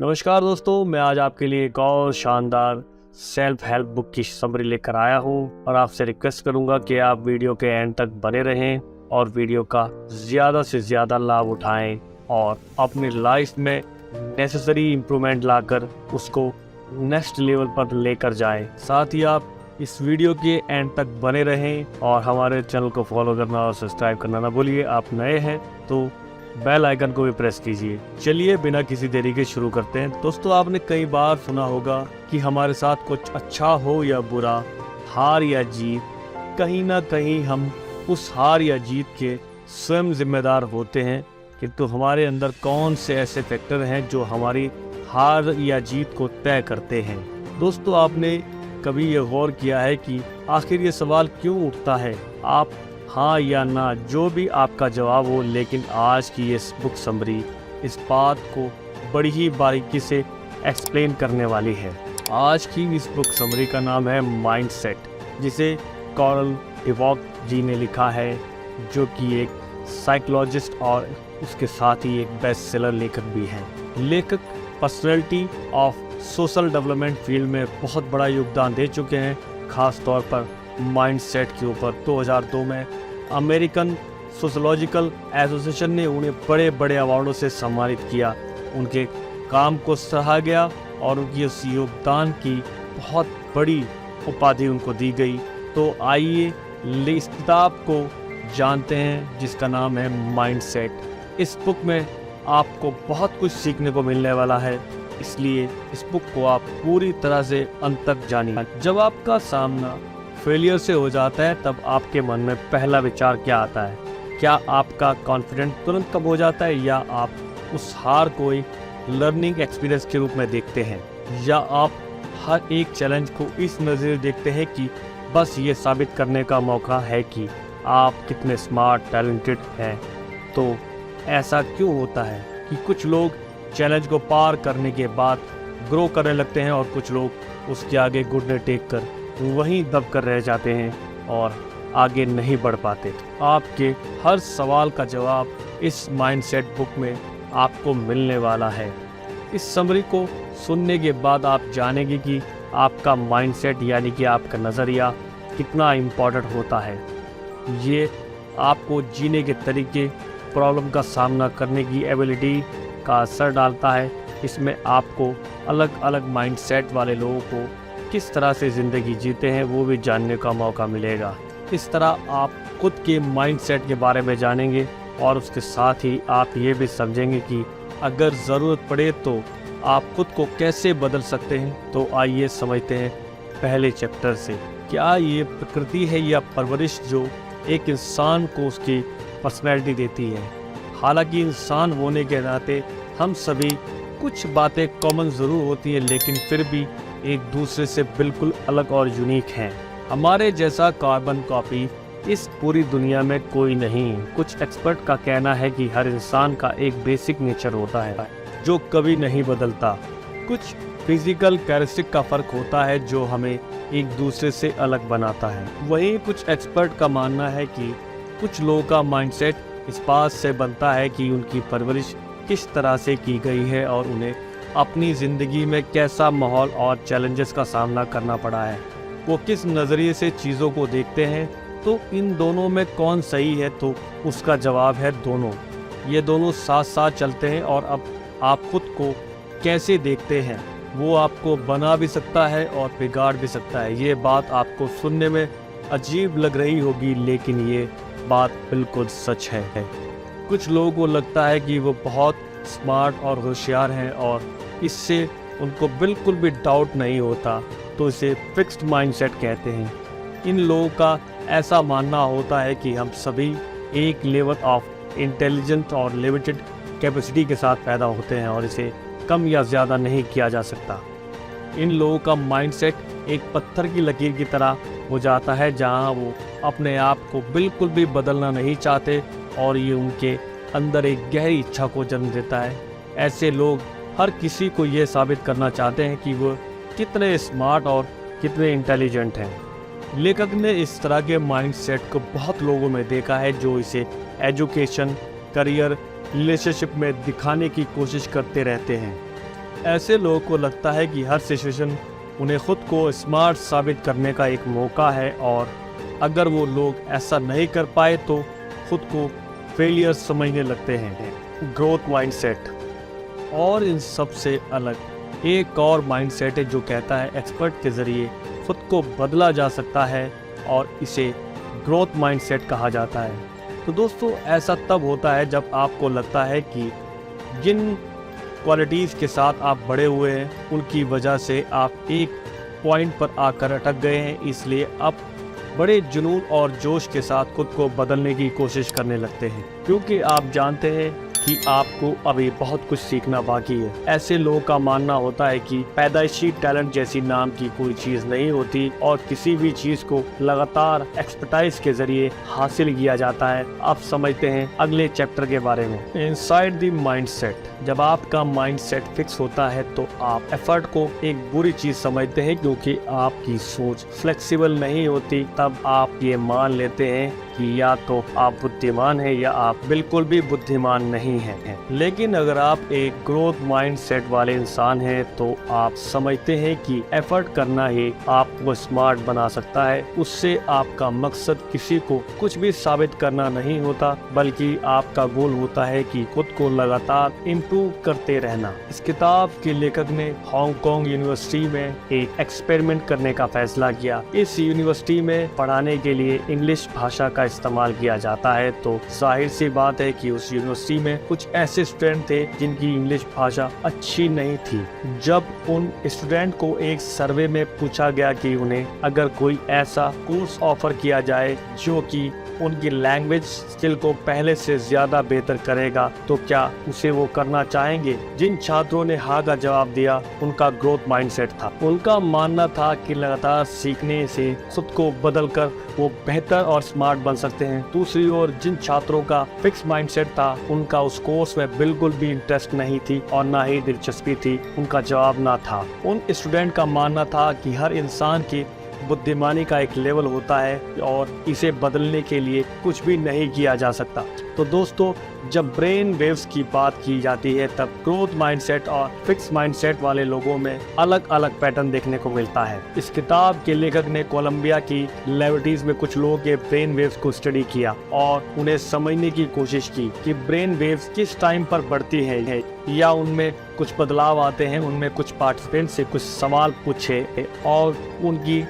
नमस्कार दोस्तों, मैं आज आपके लिए एक और शानदार सेल्फ हेल्प बुक की समरी लेकर आया हूं और आपसे रिक्वेस्ट करूंगा कि आप वीडियो के एंड तक बने रहें और वीडियो का ज़्यादा से ज़्यादा लाभ उठाएं और अपनी लाइफ में नेसेसरी इम्प्रूवमेंट लाकर उसको नेक्स्ट लेवल पर लेकर जाएं। साथ ही आप इस वीडियो के एंड तक बने रहें और हमारे चैनल को फॉलो करना और सब्सक्राइब करना ना भूलिए। आप नए हैं तो बेल आइकन को भी प्रेस कीजिए। चलिए बिना किसी देरी के शुरू करते हैं। दोस्तों, आपने कई बार सुना होगा कि हमारे साथ कुछ अच्छा हो या बुरा, हार या जीत, कहीं ना कहीं हम उस हार या जीत के स्वयं जिम्मेदार होते हैं। किंतु हमारे अंदर कौन से ऐसे फैक्टर हैं जो हमारी हार या जीत को तय करते हैं। दोस्तों, आपने कभी ये गौर किया है कि आखिर ये सवाल क्यों उठता है? आप हाँ या ना जो भी आपका जवाब हो, लेकिन आज की ये बुक समरी इस बात को बड़ी ही बारीकी से एक्सप्लेन करने वाली है। आज की इस बुक समरी का नाम है माइंडसेट, जिसे कॉरल डिवॉक जी ने लिखा है, जो कि एक साइकोलॉजिस्ट और उसके साथ ही एक बेस्ट सेलर लेखक भी हैं। लेखक personality of social development field में बहुत बड़ा योगदान दे चुके हैं, खास तौर पर माइंडसेट के ऊपर। 2002 में अमेरिकन सोशोलॉजिकल एसोसिएशन ने उन्हें बड़े बड़े अवार्डों से सम्मानित किया। उनके काम को सराहा गया और उनकी उस योगदान की बहुत बड़ी उपाधि उनको दी गई। तो आइए इस किताब को जानते हैं, जिसका नाम है माइंडसेट। इस बुक में आपको बहुत कुछ सीखने को मिलने वाला है, इसलिए इस बुक को आप पूरी तरह से अंत तक जानिए। जब आपका सामना फेलियर से हो जाता है, तब आपके मन में पहला विचार क्या आता है? क्या आपका कॉन्फिडेंस तुरंत कम हो जाता है, या आप उस हार को एक लर्निंग एक्सपीरियंस के रूप में देखते हैं, या आप हर एक चैलेंज को इस नज़रिए देखते हैं कि बस ये साबित करने का मौका है कि आप कितने स्मार्ट टैलेंटेड हैं? तो ऐसा क्यों होता है कि कुछ लोग चैलेंज को पार करने के बाद ग्रो करने लगते हैं और कुछ लोग उसके आगे घुटने टेक कर वहीं दब कर रह जाते हैं और आगे नहीं बढ़ पाते? आपके हर सवाल का जवाब इस माइंडसेट बुक में आपको मिलने वाला है। इस समरी को सुनने के बाद आप जानेंगे कि आपका माइंडसेट यानी कि आपका नज़रिया कितना इम्पोर्टेंट होता है। ये आपको जीने के तरीके, प्रॉब्लम का सामना करने की एबिलिटी का असर डालता है। इसमें आपको अलग अलग माइंडसेट वाले लोगों को किस तरह से ज़िंदगी जीते हैं वो भी जानने का मौका मिलेगा। इस तरह आप खुद के माइंडसेट के बारे में जानेंगे और उसके साथ ही आप ये भी समझेंगे कि अगर ज़रूरत पड़े तो आप खुद को कैसे बदल सकते हैं। तो आइए समझते हैं पहले चैप्टर से। क्या ये प्रकृति है या परवरिश जो एक इंसान को उसकी पर्सनैलिटी देती है? हालांकि इंसान होने के नाते हम सभी कुछ बातें कॉमन ज़रूर होती हैं, लेकिन फिर भी एक दूसरे से बिल्कुल अलग और यूनिक हैं। हमारे जैसा कार्बन कॉपी इस पूरी दुनिया में कोई नहीं। कुछ एक्सपर्ट का कहना है कि हर इंसान का एक बेसिक नेचर होता है जो कभी नहीं बदलता। कुछ फिजिकल कैरेक्टरिस्टिक का फ़र्क होता है जो हमें एक दूसरे से अलग बनाता है। वहीं कुछ एक्सपर्ट का मानना है कि कुछ लोगों का माइंडसेट इस बात से बनता है कि उनकी परवरिश किस तरह से की गई है और उन्हें अपनी ज़िंदगी में कैसा माहौल और चैलेंजेस का सामना करना पड़ा है। वो किस नज़रिए से चीज़ों को देखते हैं। तो इन दोनों में कौन सही है? तो उसका जवाब है दोनों। ये दोनों साथ साथ चलते हैं और अब आप खुद को कैसे देखते हैं वो आपको बना भी सकता है और बिगाड़ भी सकता है। ये बात आपको सुनने में अजीब लग रही होगी, लेकिन ये बात बिल्कुल सच है। कुछ लोगों को लगता है कि वो बहुत स्मार्ट और होशियार हैं और इससे उनको बिल्कुल भी डाउट नहीं होता, तो इसे फिक्स्ड माइंडसेट कहते हैं। इन लोगों का ऐसा मानना होता है कि हम सभी एक लेवल ऑफ इंटेलिजेंस और लिमिटेड कैपेसिटी के साथ पैदा होते हैं और इसे कम या ज़्यादा नहीं किया जा सकता। इन लोगों का माइंडसेट एक पत्थर की लकीर की तरह हो जाता है, जहां वो अपने आप को बिल्कुल भी बदलना नहीं चाहते और ये उनके अंदर एक गहरी इच्छा को जन्म देता है। ऐसे लोग हर किसी को ये साबित करना चाहते हैं कि वो कितने स्मार्ट और कितने इंटेलिजेंट हैं। लेखक ने इस तरह के माइंडसेट को बहुत लोगों में देखा है जो इसे एजुकेशन, करियर, रिलेशनशिप में दिखाने की कोशिश करते रहते हैं। ऐसे लोगों को लगता है कि हर सिचुएशन उन्हें खुद को स्मार्ट साबित करने का एक मौका है, और अगर वो लोग ऐसा नहीं कर पाए तो खुद को फेलियर समझने लगते हैं। Growth mindset. और इन सब से अलग एक और माइंडसेट है जो कहता है एक्सपर्ट के ज़रिए खुद को बदला जा सकता है, और इसे ग्रोथ माइंडसेट कहा जाता है। तो दोस्तों, ऐसा तब होता है जब आपको लगता है कि जिन क्वालिटीज़ के साथ आप बड़े हुए हैं उनकी वजह से आप एक पॉइंट पर आकर अटक गए हैं, इसलिए अब बड़े जुनून और जोश के साथ खुद को बदलने की कोशिश करने लगते हैं, क्योंकि आप जानते हैं कि आपको अभी बहुत कुछ सीखना बाकी है। ऐसे लोगों का मानना होता है कि पैदाइशी टैलेंट जैसी नाम की कोई चीज़ नहीं होती, और किसी भी चीज़ को लगातार एक्सपर्टाइज के जरिए हासिल किया जाता है। आप समझते हैं अगले चैप्टर के बारे में, इनसाइड द माइंडसेट। जब आपका माइंडसेट फिक्स होता है तो आप एफर्ट को एक बुरी चीज़ समझते हैं, क्योंकि आपकी सोच फ्लेक्सिबल नहीं होती। तब आप ये मान लेते हैं कि या तो आप बुद्धिमान हैं या आप बिल्कुल भी बुद्धिमान नहीं हैं। लेकिन अगर आप एक ग्रोथ माइंडसेट वाले इंसान हैं तो आप समझते हैं कि एफर्ट करना ही आपको स्मार्ट बना सकता है। उससे आपका मकसद किसी को कुछ भी साबित करना नहीं होता, बल्कि आपका गोल होता है कि खुद को लगातार इम्प्रूव करते रहना। इस किताब के लेखक ने हांगकांग यूनिवर्सिटी में एक एक्सपेरिमेंट करने का फैसला किया। इस यूनिवर्सिटी में पढ़ाने के लिए इंग्लिश भाषा का इस्तेमाल किया जाता है, तो जाहिर सी बात है कि उस यूनिवर्सिटी में कुछ ऐसे स्टूडेंट थे जिनकी इंग्लिश भाषा अच्छी नहीं थी। जब उन स्टूडेंट को एक सर्वे में पूछा गया कि उन्हें अगर कोई ऐसा कोर्स ऑफर किया जाए जो कि उनकी लैंग्वेज स्किल को पहले से ज्यादा बेहतर करेगा, तो क्या उसे वो करना चाहेंगे? जिन छात्रों ने हाँ का जवाब दिया उनका ग्रोथ माइंडसेट था। उनका मानना था कि लगातार सीखने से खुद को बदलकर वो बेहतर और स्मार्ट बन सकते हैं। दूसरी ओर जिन छात्रों का फिक्स माइंडसेट था, उनका उस कोर्स में बिल्कुल भी इंटरेस्ट नहीं थी और ना ही दिलचस्पी थी, उनका जवाब ना था। उन स्टूडेंट का मानना था कि हर इंसान की बुद्धिमानी का एक लेवल होता है और इसे बदलने के लिए कुछ भी नहीं किया जा सकता। तो दोस्तों, जब ब्रेन वेव्स की बात की जाती है तब ग्रोथ माइंडसेट और फिक्स माइंडसेट वाले लोगों में अलग अलग पैटर्न देखने को मिलता है। इस किताब के लेखक ने कोलंबिया की लैबोरेटरीज में कुछ लोगों के ब्रेन वेव्स को स्टडी किया और उन्हें समझने की कोशिश की कि ब्रेन वेव्स किस टाइम पर बढ़ती हैं या उनमें कुछ बदलाव आते हैं। उनमें कुछ पार्टिसिपेंट से कुछ सवाल पूछे और उनकी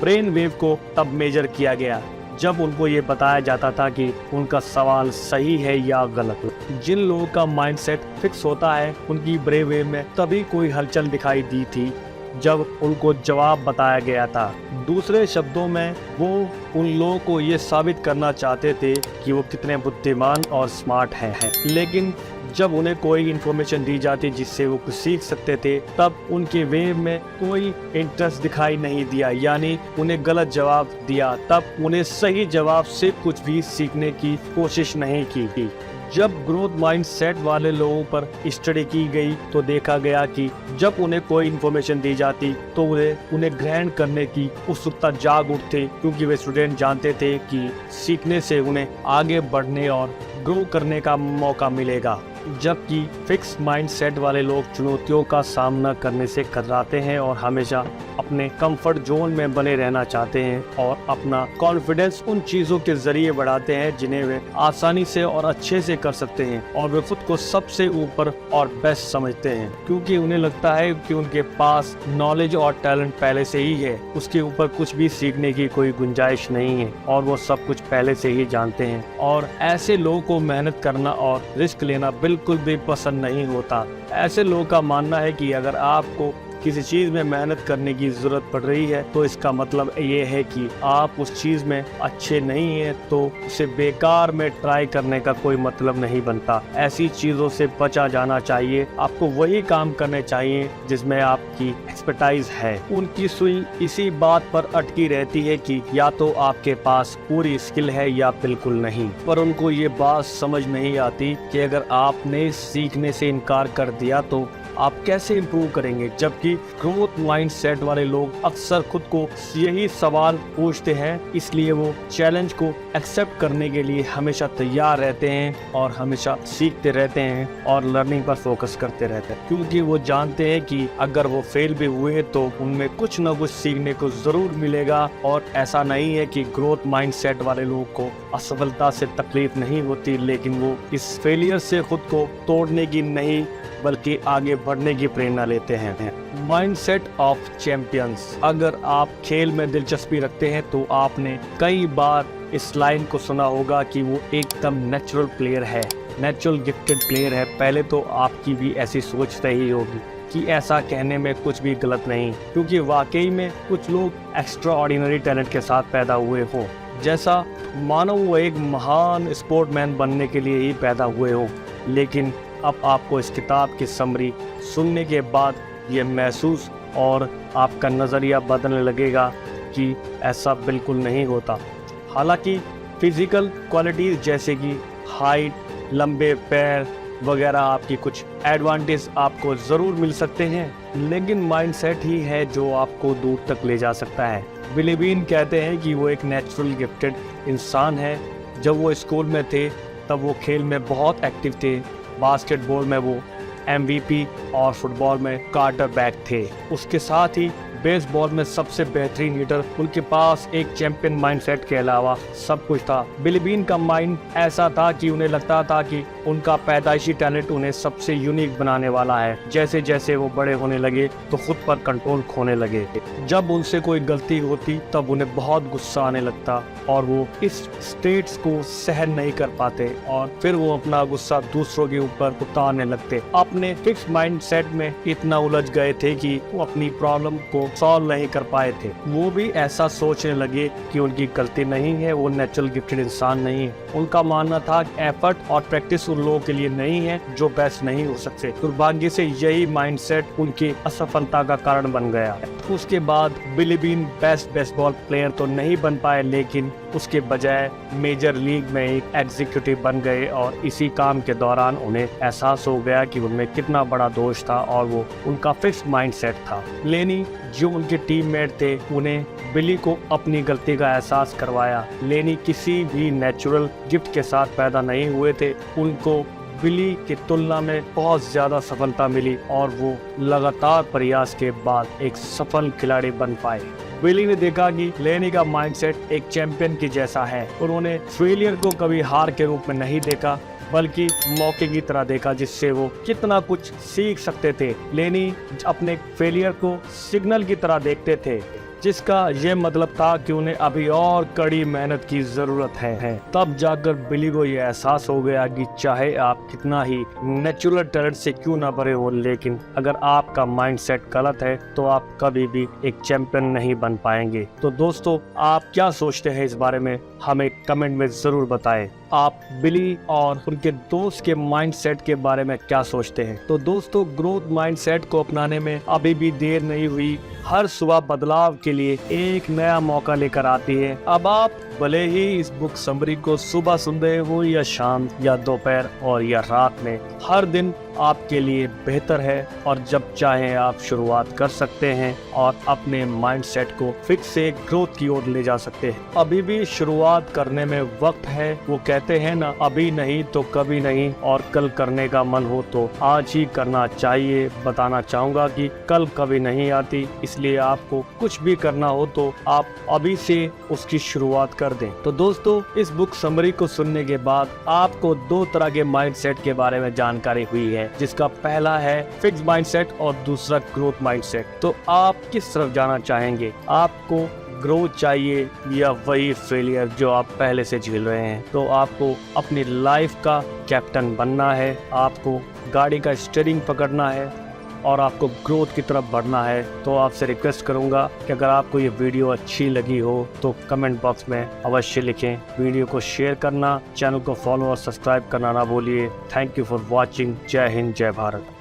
ब्रेन वेव को तब मेजर किया गया जब उनको ये बताया जाता था कि उनका सवाल सही है या गलत। जिन लोगों का माइंडसेट फिक्स होता है उनकी ब्रेन वेव में तभी कोई हलचल दिखाई दी थी जब उनको जवाब बताया गया था। दूसरे शब्दों में वो उन लोगों को ये साबित करना चाहते थे कि वो कितने बुद्धिमान और स्मार्ट हैं। लेकिन जब उन्हें कोई इन्फॉर्मेशन दी जाती जिससे वो कुछ सीख सकते थे, तब उनके वेव में कोई इंटरेस्ट दिखाई नहीं दिया, यानी उन्हें गलत जवाब दिया। तब उन्हें सही जवाब से कुछ भी सीखने की कोशिश नहीं की। जब ग्रोथ माइंडसेट वाले लोगों पर स्टडी की गई तो देखा गया कि जब उन्हें कोई इन्फॉर्मेशन दी जाती तो उन्हें ग्रहण करने की उत्सुकता जाग उठती, क्योंकि वे स्टूडेंट जानते थे कि सीखने से उन्हें आगे बढ़ने और ग्रो करने का मौका मिलेगा। जबकि फिक्स माइंडसेट वाले लोग चुनौतियों का सामना करने से कतराते हैं और हमेशा अपने कंफर्ट जोन में बने रहना चाहते हैं और अपना कॉन्फिडेंस उन चीज़ों के जरिए बढ़ाते हैं जिन्हें वे आसानी से और अच्छे से कर सकते हैं, और वे खुद को सबसे ऊपर और बेस्ट समझते हैं, क्योंकि उन्हें लगता है कि उनके पास नॉलेज और टैलेंट पहले से ही है। उसके ऊपर कुछ भी सीखने की कोई गुंजाइश नहीं है और वो सब कुछ पहले से ही जानते हैं। और ऐसे लोगों को मेहनत करना और रिस्क लेना बिल्कुल भी पसंद नहीं होता। ऐसे लोगों का मानना है कि अगर आपको किसी चीज़ में मेहनत करने की ज़रूरत पड़ रही है तो इसका मतलब ये है कि आप उस चीज़ में अच्छे नहीं हैं, तो उसे बेकार में ट्राई करने का कोई मतलब नहीं बनता। ऐसी चीज़ों से बचा जाना चाहिए। आपको वही काम करने चाहिए जिसमें आपकी एक्सपर्टाइज है। उनकी सुई इसी बात पर अटकी रहती है कि या तो आपके पास पूरी स्किल है या बिल्कुल नहीं, पर उनको ये बात समझ नहीं आती कि अगर आपने सीखने से इनकार कर दिया तो आप कैसे इम्प्रूव करेंगे। जबकि ग्रोथ माइंडसेट वाले लोग अक्सर खुद को यही सवाल पूछते हैं, इसलिए वो चैलेंज को एक्सेप्ट करने के लिए हमेशा तैयार रहते हैं और हमेशा सीखते रहते हैं और लर्निंग पर फोकस करते रहते हैं, क्योंकि वो जानते हैं कि अगर वो फेल भी हुए तो उनमें कुछ न कुछ सीखने को जरूर मिलेगा। और ऐसा नहीं है कि ग्रोथ माइंडसेट वाले लोगों को असफलता से तकलीफ नहीं होती, लेकिन वो इस फेलियर से खुद को तोड़ने की नहीं बल्कि आगे बढ़ने की प्रेरणा लेते हैं। Mindset of champions. अगर आप खेल में दिलचस्पी रखते हैं तो आपने कई बार इस लाइन को सुना होगा कि वो एकदम नेचुरल प्लेयर है, नेचुरल गिफ्टेड प्लेयर है। पहले तो आपकी भी ऐसी सोच रही होगी कि ऐसा कहने में कुछ भी गलत नहीं, क्योंकि वाकई में कुछ लोग एक्स्ट्रा ऑर्डिनरी टैलेंट के साथ पैदा हुए हों, जैसा मानो वो एक महान स्पोर्टमैन बनने के लिए ही पैदा हुए हों। लेकिन अब आपको इस किताब की समरी सुनने के बाद ये महसूस और आपका नज़रिया बदलने लगेगा कि ऐसा बिल्कुल नहीं होता। हालांकि फिजिकल क्वालिटीज़ जैसे कि हाइट, लंबे पैर वगैरह आपकी कुछ एडवांटेज आपको ज़रूर मिल सकते हैं, लेकिन माइंडसेट ही है जो आपको दूर तक ले जा सकता है। बिली बीन कहते हैं कि वो एक नेचुरल गिफ्टेड इंसान है। जब वो स्कूल में थे तब वो खेल में बहुत एक्टिव थे। बास्केटबॉल में वो MVP और फुटबॉल में क्वार्टरबैक थे। उसके साथ ही बेसबॉल में सबसे बेहतरीन हिटर। उनके पास एक चैंपियन माइंडसेट के अलावा सब कुछ था। बिली बीन का माइंड ऐसा था कि उन्हें लगता था कि उनका पैदाइशी टैलेंट उन्हें सबसे यूनिक बनाने वाला है। जैसे जैसे वो बड़े होने लगे तो खुद पर कंट्रोल खोने लगे। जब उनसे कोई गलती होती तब उन्हें बहुत गुस्सा आने लगता और वो इस स्टेट्स को सहन नहीं कर पाते और फिर वो अपना गुस्सा दूसरों के ऊपर उतारने लगते। अपने फिक्स माइंडसेट में इतना उलझ गए थे कि वो अपनी प्रॉब्लम को सॉल्व नहीं कर पाए थे। वो भी ऐसा सोचने लगे कि उनकी गलती नहीं है, वो नेचुरल गिफ्टेड इंसान नहीं है। उनका मानना था कि एफर्ट और प्रैक्टिस उन लोगों के लिए नहीं है जो बेस्ट नहीं हो सकते। दुर्भाग्य से यही माइंडसेट उनकी असफलता का कारण बन गया। उसके बाद बिली बीन बेस्ट बेसबॉल प्लेयर तो नहीं बन पाए, लेकिन उसके बजाय मेजर लीग में एक एग्जीक्यूटिव बन गए और इसी काम के दौरान उन्हें एहसास हो गया कि उनमें कितना बड़ा दोष था और वो उनका फिक्स माइंडसेट था। लेनी जो उनके टीममेट थे उन्हें बिली को अपनी गलती का एहसास करवाया। लेनी किसी भी नेचुरल गिफ्ट के साथ पैदा नहीं हुए थे। उनको बिली की तुलना में बहुत ज्यादा सफलता मिली और वो लगातार प्रयास के बाद एक सफल खिलाड़ी बन पाए। बिली ने देखा कि लेनी का माइंडसेट एक चैंपियन की जैसा है। उन्होंने फेलियर को कभी हार के रूप में नहीं देखा बल्कि मौके की तरह देखा जिससे वो कितना कुछ सीख सकते थे। लेनी अपने फेलियर को सिग्नल की तरह देखते थे, जिसका ये मतलब था कि उन्हें अभी और कड़ी मेहनत की जरूरत है। तब जाकर बिली को यह एहसास हो गया कि चाहे आप कितना ही नेचुरल टैलेंट से क्यों ना भरे हो, लेकिन अगर आपका माइंडसेट गलत है तो आप कभी भी एक चैंपियन नहीं बन पाएंगे। तो दोस्तों, आप क्या सोचते हैं इस बारे में हमें कमेंट में जरूर बताएं। आप बिली और उनके दोस्त के माइंडसेट के बारे में क्या सोचते हैं। तो दोस्तों, ग्रोथ माइंडसेट को अपनाने में अभी भी देर नहीं हुई। हर सुबह बदलाव के लिए एक नया मौका लेकर आती है। अब आप भले ही इस बुक समरी को सुबह सुन रहे हो या शाम या दोपहर और या रात में, हर दिन आपके लिए बेहतर है और जब चाहें आप शुरुआत कर सकते हैं और अपने माइंडसेट को फिक्स से ग्रोथ की ओर ले जा सकते हैं। अभी भी शुरुआत करने में वक्त है। वो कहते हैं ना, अभी नहीं तो कभी नहीं, और कल करने का मन हो तो आज ही करना चाहिए। बताना चाहूँगा कि कल कभी नहीं आती, इसलिए आपको कुछ भी करना हो तो आप अभी से उसकी शुरुआत कर दें। तो दोस्तों, इस बुक समरी को सुनने के बाद आपको दो तरह के माइंडसेट के बारे में जानकारी हुई है, जिसका पहला है फिक्स माइंडसेट और दूसरा ग्रोथ माइंडसेट। तो आप किस तरफ जाना चाहेंगे? आपको ग्रोथ चाहिए या वही फेलियर जो आप पहले से झेल रहे हैं? तो आपको अपनी लाइफ का कैप्टन बनना है, आपको गाड़ी का स्टीयरिंग पकड़ना है और आपको ग्रोथ की तरफ बढ़ना है। तो आपसे रिक्वेस्ट करूंगा कि अगर आपको ये वीडियो अच्छी लगी हो तो कमेंट बॉक्स में अवश्य लिखें। वीडियो को शेयर करना, चैनल को फॉलो और सब्सक्राइब करना ना भूलिए। Thank you for watching. जय हिंद, जय भारत।